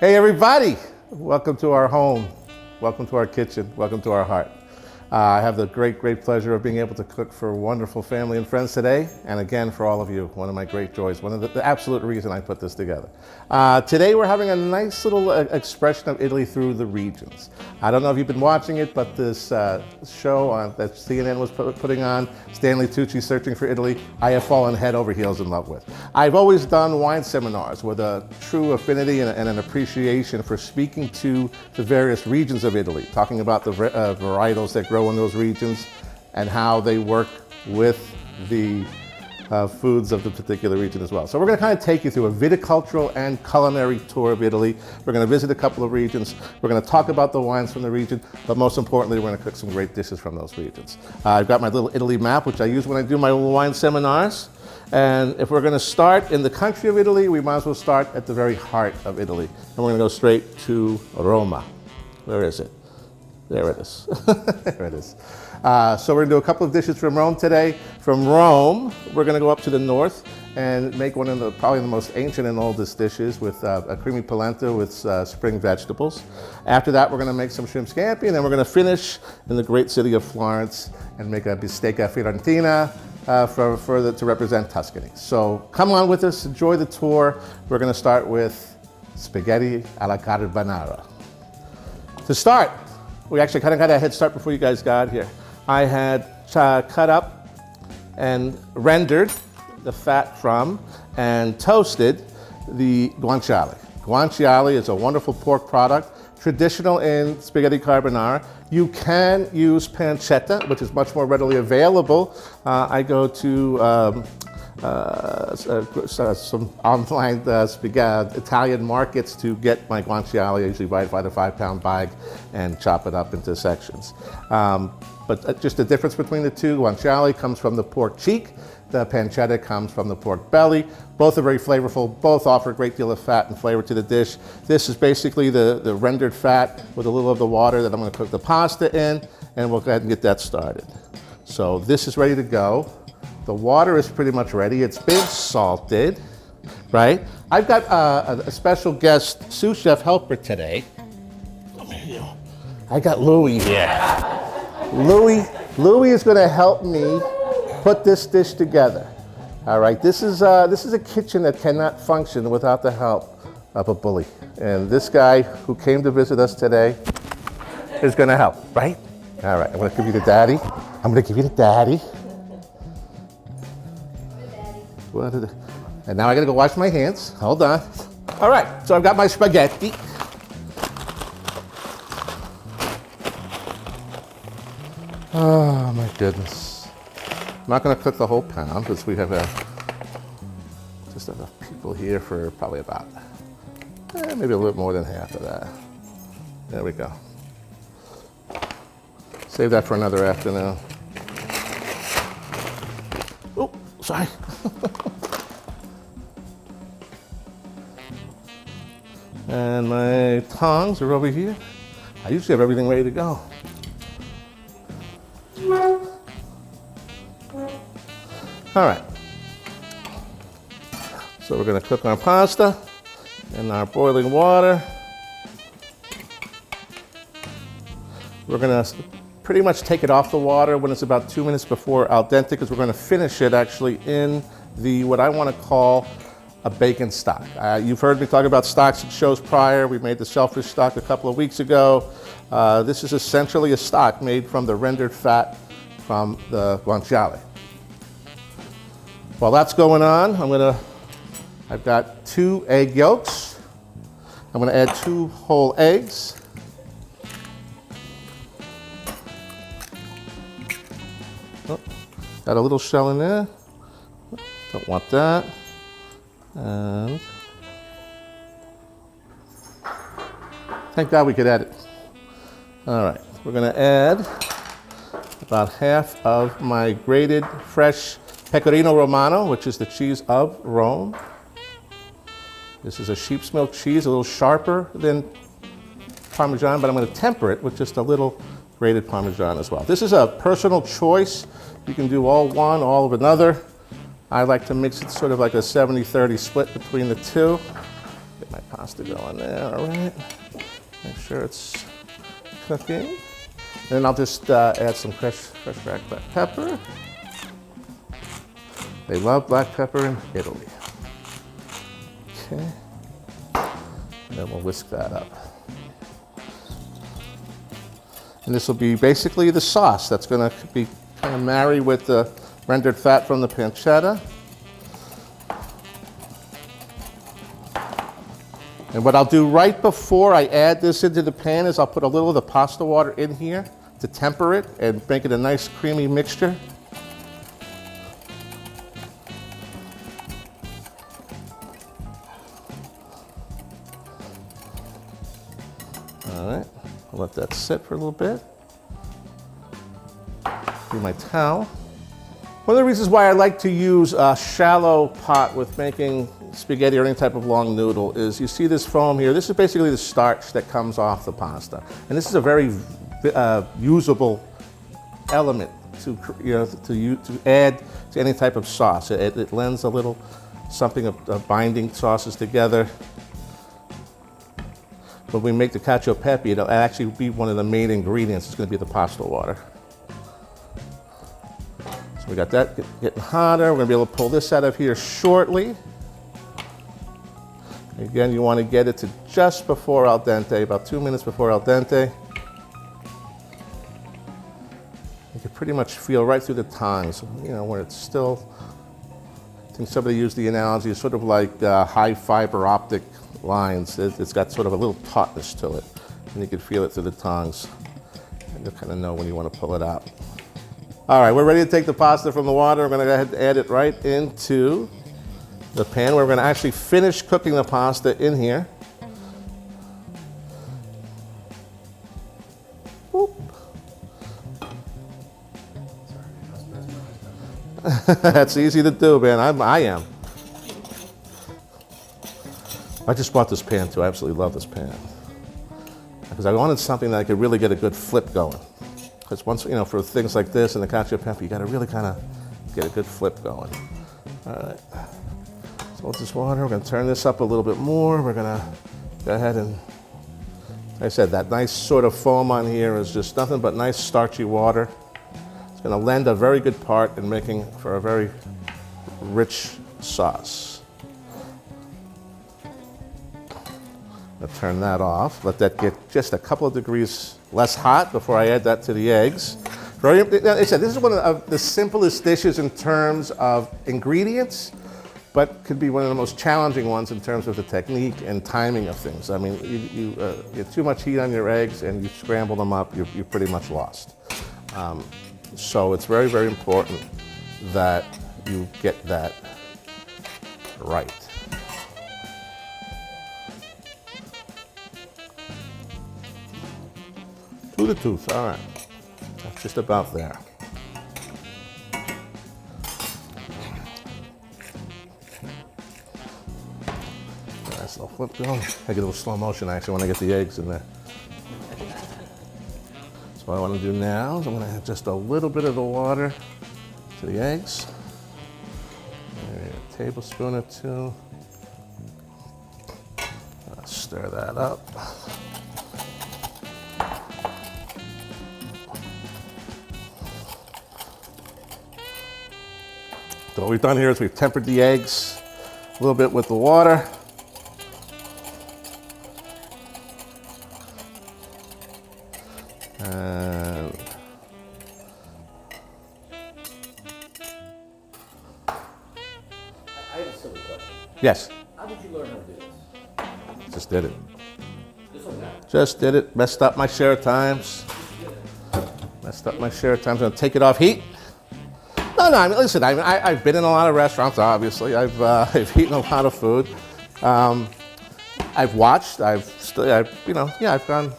Hey everybody, welcome to our home, welcome to our kitchen, welcome to our heart. I have the great pleasure of being able to cook for wonderful family and friends today, and again for all of you, one of my great joys, one of the absolute reason I put this together. Today we're having a nice little expression of Italy through the regions. I don't know if you've been watching it, but this show that CNN was putting on, Stanley Tucci Searching for Italy, I have fallen head over heels in love with. I've always done wine seminars with a true affinity and an appreciation for speaking to the various regions of Italy, talking about the varietals that grow in those regions and how they work with the foods of the particular region as well. So we're going to kind of take you through a viticultural and culinary tour of Italy. We're going to visit a couple of regions. We're going to talk about the wines from the region, but most importantly, we're going to cook some great dishes from those regions. I've got my little Italy map, which I use when I do my little wine seminars. And if we're going to start in the country of Italy, we might as well start at the very heart of Italy. And we're going to go straight to Roma. Where is it? There it is. There it is. So we're going to do a couple of dishes from Rome today. From Rome, we're going to go up to the north and make one of the probably the most ancient and oldest dishes with a creamy polenta with spring vegetables. After that, we're going to make some shrimp scampi, and then we're going to finish in the great city of Florence and make a bistecca fiorentina to represent Tuscany. So come on with us, enjoy the tour. We're going to start with spaghetti alla carbonara. To start, we actually kind of got a head start before you guys got here. I had cut up and rendered the fat from and toasted the guanciale. Guanciale is a wonderful pork product, traditional in spaghetti carbonara. You can use pancetta, which is much more readily available. I go to some online Italian markets to get my guanciale. I usually buy it by the 5-pound bag and chop it up into sections. But just the difference between the two, guanciale comes from the pork cheek, the pancetta comes from the pork belly. Both are very flavorful, both offer a great deal of fat and flavor to the dish. This is basically the rendered fat with a little of the water that I'm going to cook the pasta in, and we'll go ahead and get that started. So this is ready to go. The water is pretty much ready. It's been salted, right? I've got a special guest sous chef helper today. Come here. I got Louie here. Louie is going to help me put this dish together. All right, this is a kitchen that cannot function without the help of a bully. And this guy who came to visit us today is going to help, right? All right, I'm going to give you the daddy. And now I gotta go wash my hands. Hold on. All right, so I've got my spaghetti. Oh my goodness. I'm not gonna cook the whole pound because we have just enough people here for probably about maybe a little more than half of that. There we go. Save that for another afternoon. Oh, sorry. And my tongs are over here. I usually have everything ready to go. All right. So we're going to cook our pasta in our boiling water. We're going to pretty much take it off the water when it's about 2 minutes before al dente, because we're going to finish it actually in what I want to call a bacon stock. You've heard me talk about stocks in shows prior. We made the shellfish stock a couple of weeks ago. This is essentially a stock made from the rendered fat from the guanciale. While that's going on, I've got 2 egg yolks. I'm going to add 2 whole eggs. Oh, got a little shell in there. Don't want that. And thank God we could add it. All right, we're going to add about half of my grated fresh Pecorino Romano, which is the cheese of Rome. This is a sheep's milk cheese, a little sharper than Parmesan, but I'm going to temper it with just a little grated Parmesan as well. This is a personal choice. You can do all one, all of another. I like to mix it sort of like a 70-30 split between the two. Get my pasta going there, all right. Make sure it's cooking. And then I'll just add some fresh cracked black pepper. They love black pepper in Italy. Okay. And then we'll whisk that up. And this will be basically the sauce that's going to be kind of married with the rendered fat from the pancetta. And what I'll do right before I add this into the pan is I'll put a little of the pasta water in here to temper it and make it a nice creamy mixture. All right, I'll let that sit for a little bit. Do my towel. One of the reasons why I like to use a shallow pot with making spaghetti or any type of long noodle is you see this foam here. This is basically the starch that comes off the pasta. And this is a very usable element to add to any type of sauce. It lends a little something of binding sauces together. When we make the cacio e pepe, it'll actually be one of the main ingredients. It's going to be the pasta water. So we got that getting hotter. We're going to be able to pull this out of here shortly. Again, you want to get it to just before al dente, about 2 minutes before al dente. You can pretty much feel right through the tongs, you know, where it's still, I think somebody used the analogy, it's sort of like high fiber optic lines. It's got sort of a little tautness to it, and you can feel it through the tongs. And you'll kind of know when you want to pull it out. All right, we're ready to take the pasta from the water. We're going to go ahead and add it right into the pan. We're going to actually finish cooking the pasta in here. Whoop. That's easy to do, man. I am. I just bought this pan too. I absolutely love this pan because I wanted something that I could really get a good flip going. Because once, you know, for things like this and the cacio e pepe, you got to really kind of get a good flip going. All right. So with this water, we're going to turn this up a little bit more. We're going to go ahead and, like I said, that nice sort of foam on here is just nothing but nice starchy water. It's going to lend a very good part in making for a very rich sauce. I'll turn that off. Let that get just a couple of degrees less hot before I add that to the eggs. Like I said, this is one of the simplest dishes in terms of ingredients, but could be one of the most challenging ones in terms of the technique and timing of things. I mean, you get too much heat on your eggs and you scramble them up, you're pretty much lost. So it's very, very important that you get that right. To the tooth, all right. That's just about there. Nice little flip going. I get a little slow motion actually when I get the eggs in there. So what I want to do now is I'm going to add just a little bit of the water to the eggs. Maybe a tablespoon or two. Stir that up. So what we've done here is we've tempered the eggs a little bit with the water. And I have a silly question. yes. How did you learn how to do this? Just did it. Just like that? Just did it. Messed up my share of times. Messed up my share of times. I'm gonna take it off heat. No, I mean, listen, I've been in a lot of restaurants, obviously. I've eaten a lot of food. I've watched, I've gone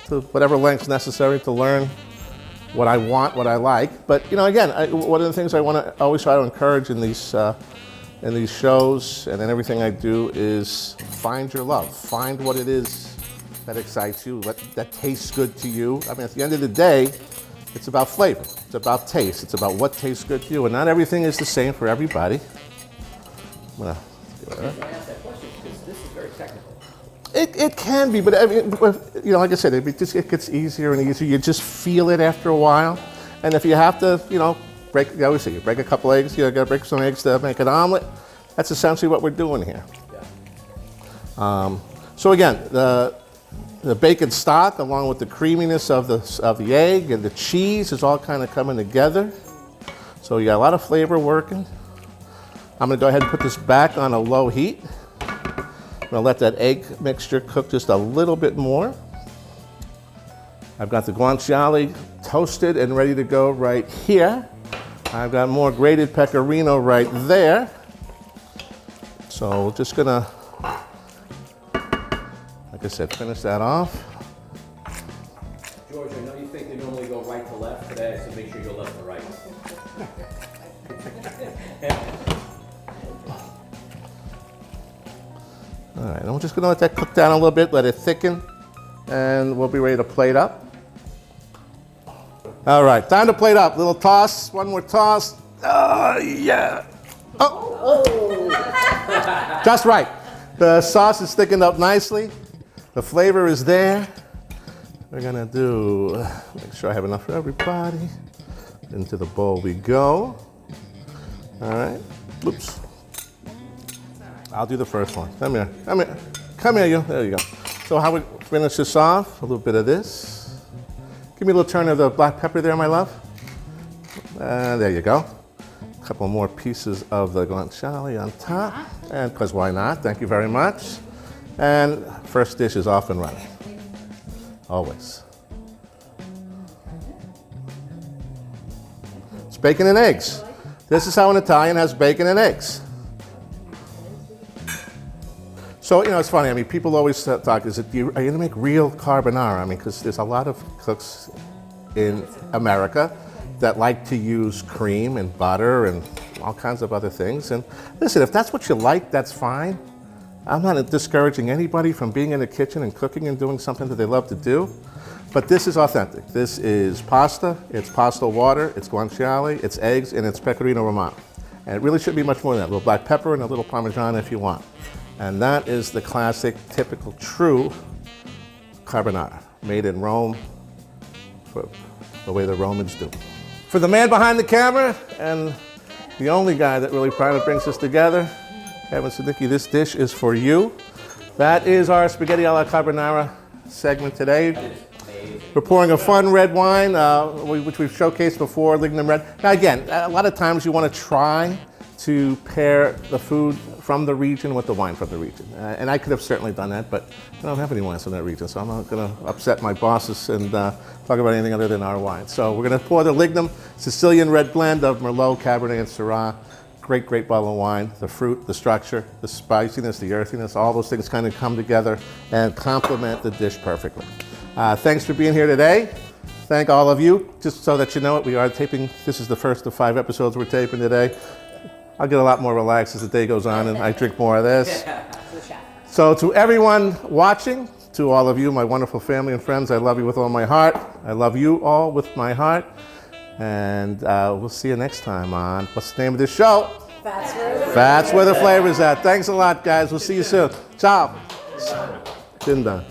to whatever lengths necessary to learn what I want, what I like. But, you know, again, one of the things I want to always try to encourage in these shows and in everything I do is find your love. Find what it is that excites you, that tastes good to you. I mean, at the end of the day, it's about flavor, it's about taste, it's about what tastes good to you, and not everything is the same for everybody. I'm gonna I asked that question because this is very technical. It can be, but I mean, you know, like I said, it gets easier and easier. You just feel it after a while. And if you have to, you know, I always say you break a couple eggs, you got to break some eggs to make an omelet. That's essentially what we're doing here. Yeah. So again, the bacon stock, along with the creaminess of the egg and the cheese, is all kind of coming together. So you got a lot of flavor working. I'm going to go ahead and put this back on a low heat. I'm going to let that egg mixture cook just a little bit more. I've got the guanciale toasted and ready to go right here. I've got more grated pecorino right there. So we're just going to, like I said, finish that off. George, I know you think they normally go right to left today, so make sure you go left to right. All right, and we're just gonna let that cook down a little bit, let it thicken, and we'll be ready to plate up. All right, time to plate up. Little toss, one more toss. Oh, yeah. Oh, just right. The sauce is thickened up nicely. The flavor is there. We're gonna make sure I have enough for everybody. Into the bowl we go. All right, oops. I'll do the first one. Come here, come here. Come here, you. There you go. So how we finish this off, a little bit of this. Give me a little turn of the black pepper there, my love. There you go. A couple more pieces of the guanciale on top. And because why not? Thank you very much. And first dish is off and running. Always. It's bacon and eggs. This is how an Italian has bacon and eggs. So, you know, it's funny. I mean, people always talk, are you going to make real carbonara? I mean, because there's a lot of cooks in America that like to use cream and butter and all kinds of other things. And listen, if that's what you like, that's fine. I'm not discouraging anybody from being in the kitchen and cooking and doing something that they love to do. But this is authentic. This is pasta, it's pasta water, it's guanciale, it's eggs, and it's Pecorino Romano. And it really shouldn't be much more than that. A little black pepper and a little Parmesan if you want. And that is the classic, typical, true carbonara, made in Rome, for the way the Romans do. For the man behind the camera, and the only guy that really probably brings us together, Evan Siddiqui, this dish is for you. That is our spaghetti alla carbonara segment today. We're pouring a fun red wine, which we've showcased before, Lignum Red. Now again, a lot of times you want to try to pair the food from the region with the wine from the region. And I could have certainly done that, but I don't have any wines from that region, so I'm not going to upset my bosses and talk about anything other than our wine. So we're going to pour the Lignum Sicilian red blend of Merlot, Cabernet, and Syrah. Great, great bottle of wine. The fruit, the structure, the spiciness, the earthiness, all those things kind of come together and complement the dish perfectly. Thanks for being here today. Thank all of you. Just so that you know it, we are taping, this is the first of 5 episodes we're taping today. I'll get a lot more relaxed as the day goes on and I drink more of this. So to everyone watching, to all of you, my wonderful family and friends, I love you with all my heart. I love you all with my heart. And we'll see you next time on, what's the name of this show? That's where the flavor's at. Thanks a lot, guys. We'll see you soon. Ciao. Dinda.